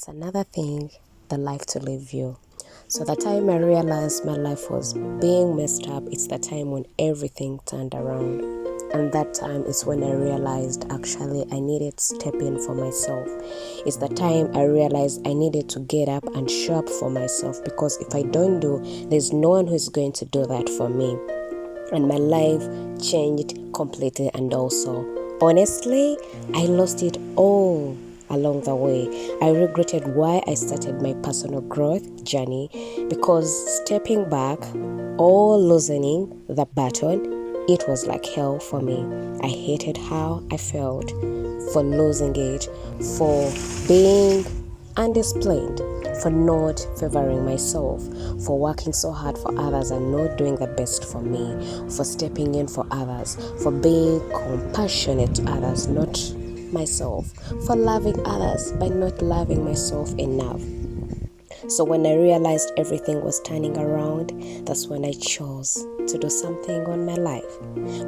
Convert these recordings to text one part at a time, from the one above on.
It's another thing the life to live you. So the time I realized my life was being messed up, it's the time when everything turned around. And that time is when I realized actually I needed to step in for myself. It's the time I realized I needed to get up and show up for myself, because if I don't do, there's no one who's going to do that for me. And my life changed completely, and also honestly I lost it all along the way. I regretted why I started my personal growth journey, because stepping back or loosening the baton, it was like hell for me. I hated how I felt for losing it, for being undisciplined, for not favoring myself, for working so hard for others and not doing the best for me, for stepping in for others, for being compassionate to others, not myself, for loving others by not loving myself enough. So when I realized everything was turning around, that's when I chose to do something on my life.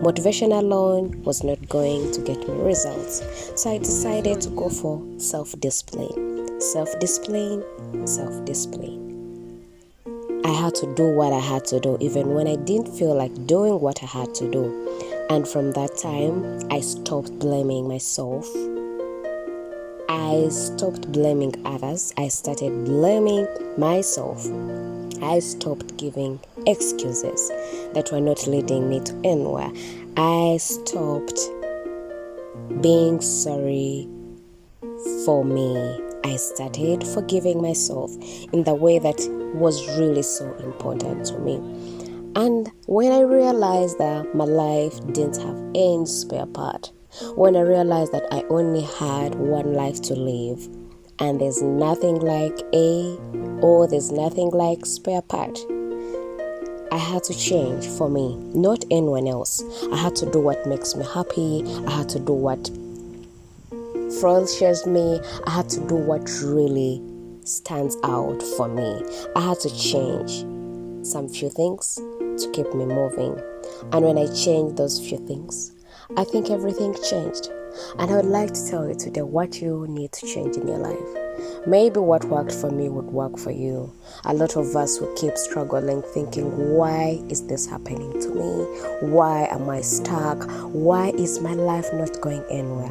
Motivation alone was not going to get me results. So I decided to go for self-discipline. Self-discipline, self-discipline. I had to do what I had to do, even when I didn't feel like doing what I had to do. And from that time, I stopped blaming myself. I stopped blaming others. I started blaming myself. I stopped giving excuses that were not leading me to anywhere. I stopped being sorry for me. I started forgiving myself in the way that was really so important to me. And when I realized that my life didn't have any spare part, when I realized that I only had one life to live, and there's nothing like there's nothing like spare part, I had to change for me, not anyone else. I had to do what makes me happy. I had to do what flourishes me. I had to do what really stands out for me. I had to change some few things to keep me moving. And when I changed those few things, I think everything changed. And I would like to tell you today what you need to change in your life. Maybe what worked for me would work for you. A lot of us will keep struggling, thinking, why is this happening to me? Why am I stuck? Why is my life not going anywhere?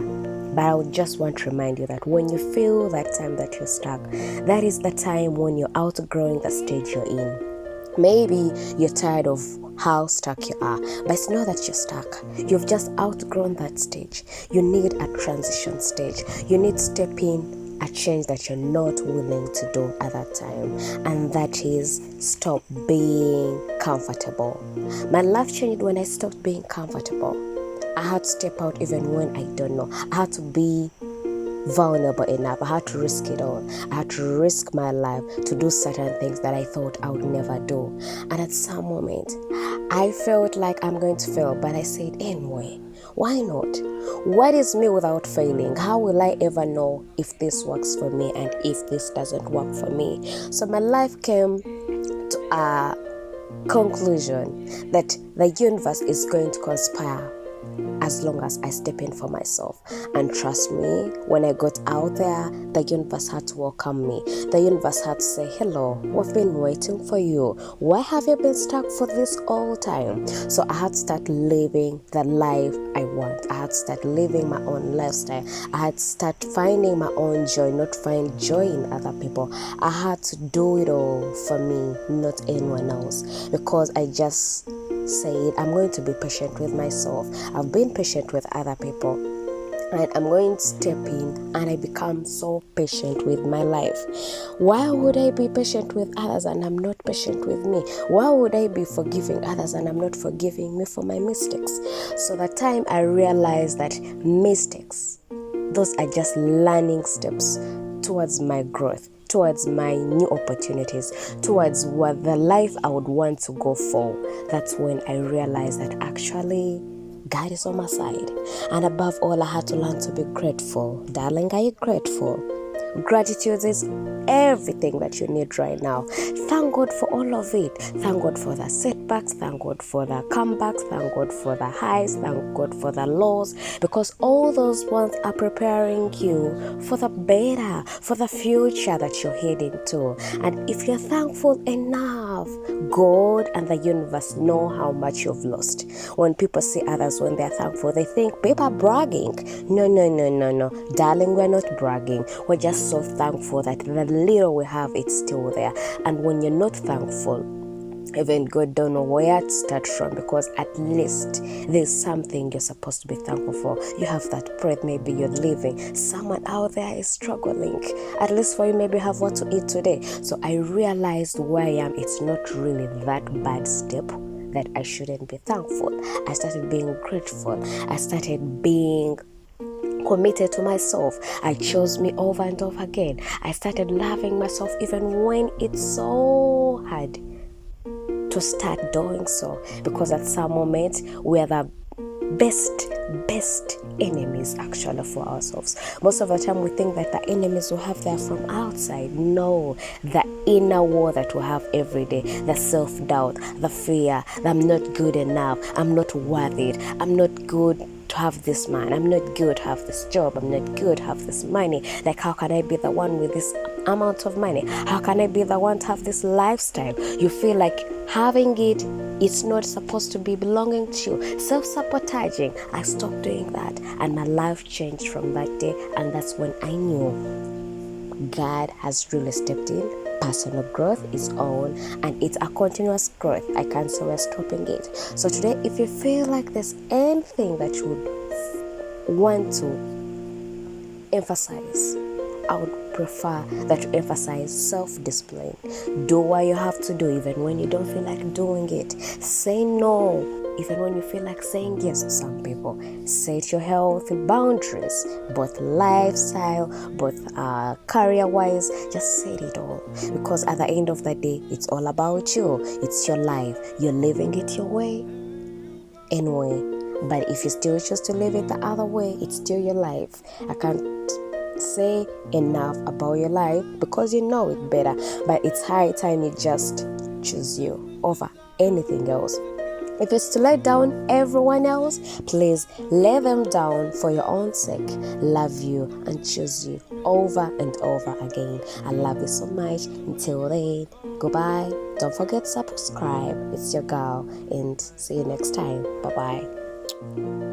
But I would just want to remind you that when you feel that time that you're stuck, that is the time when you're outgrowing the stage you're in. Maybe you're tired of how stuck you are, but it's not that you're stuck. You've just outgrown that stage. You need a transition stage. You need to step in a change that you're not willing to do at that time, and that is stop being comfortable. My life changed when I stopped being comfortable. I had to step out even when I don't know. I had to be vulnerable enough. I had to risk it all. I had to risk my life to do certain things that I thought I would never do. And at some moment, I felt like I'm going to fail, but I said, anyway, why not? What is me without failing? How will I ever know if this works for me and if this doesn't work for me? So my life came to a conclusion that the universe is going to conspire as long as I step in for myself. And trust me, when I got out there, the universe had to welcome me. The universe had to say, hello, we've been waiting for you. Why have you been stuck for this all time? So I had to start living the life I want. I had to start living my own lifestyle. I had to start finding my own joy, not find joy in other people. I had to do it all for me, not anyone else, because I just said I'm going to be patient with myself. I've been patient with other people, and I'm going to step in and I become so patient with my life. Why would I be patient with others and I'm not patient with me? Why would I be forgiving others and I'm not forgiving me for my mistakes? So the time I realized that mistakes, those are just learning steps towards my growth, towards my new opportunities, towards what the life I would want to go for. That's when I realized that actually God is on my side. And above all, I had to learn to be grateful. Darling, are you grateful? Gratitude is everything that you need right now. Thank God for all of it. Thank God for the setbacks. Thank God for the comebacks. Thank God for the highs. Thank God for the lows, because all those ones are preparing you for the better, for the future that you're heading to. And if you're thankful enough, God and the universe know how much you've lost. When people see others when they're thankful, they think people are bragging. No, no, no, no, no. Darling, we're not bragging. We're just so thankful that the little we have, it's still there. And when you're not thankful, even God don't know where to start from, because at least there's something you're supposed to be thankful for. You have that breath, maybe you're living. Someone out there is struggling. At least for you, maybe have what to eat today. So I realized where I am, it's not really that bad step that I shouldn't be thankful. I started being grateful. I started being committed to myself. I chose me over and over again. I started loving myself even when it's so hard to start doing so, because at some moment we are the best enemies actually for ourselves. Most of the time we think that the enemies we have there from outside. No, the inner war that we have every day, the self-doubt, the fear that I'm not good enough, I'm not worth it, I'm not good to have this man, I'm not good to have this job, I'm not good to have this money. Like, how can I be the one with this amount of money? How can I be the one to have this lifestyle? You feel like having it's not supposed to be belonging to you. Self-sabotaging. I stopped doing that, and my life changed from that day. And that's when I knew God has really stepped in. Personal growth is on, and it's a continuous growth. I can't say we're stopping it. So today, if you feel like there's anything that you would want to emphasize, I would prefer that you emphasize self-discipline. Do what you have to do even when you don't feel like doing it. Say no even when you feel like saying yes to some people. Set your healthy boundaries, both lifestyle, both career-wise. Just set it all, because at the end of the day, it's all about you. It's your life. You're living it your way anyway. But if you still choose to live it the other way, it's still your life. I can't say enough about your life because you know it better, but it's high time you just choose you over anything else. If it's to let down everyone else, please lay them down for your own sake. Love you and choose you over and over again. I love you so much. Until then, goodbye. Don't forget to subscribe. It's your girl, and see you next time. Bye bye.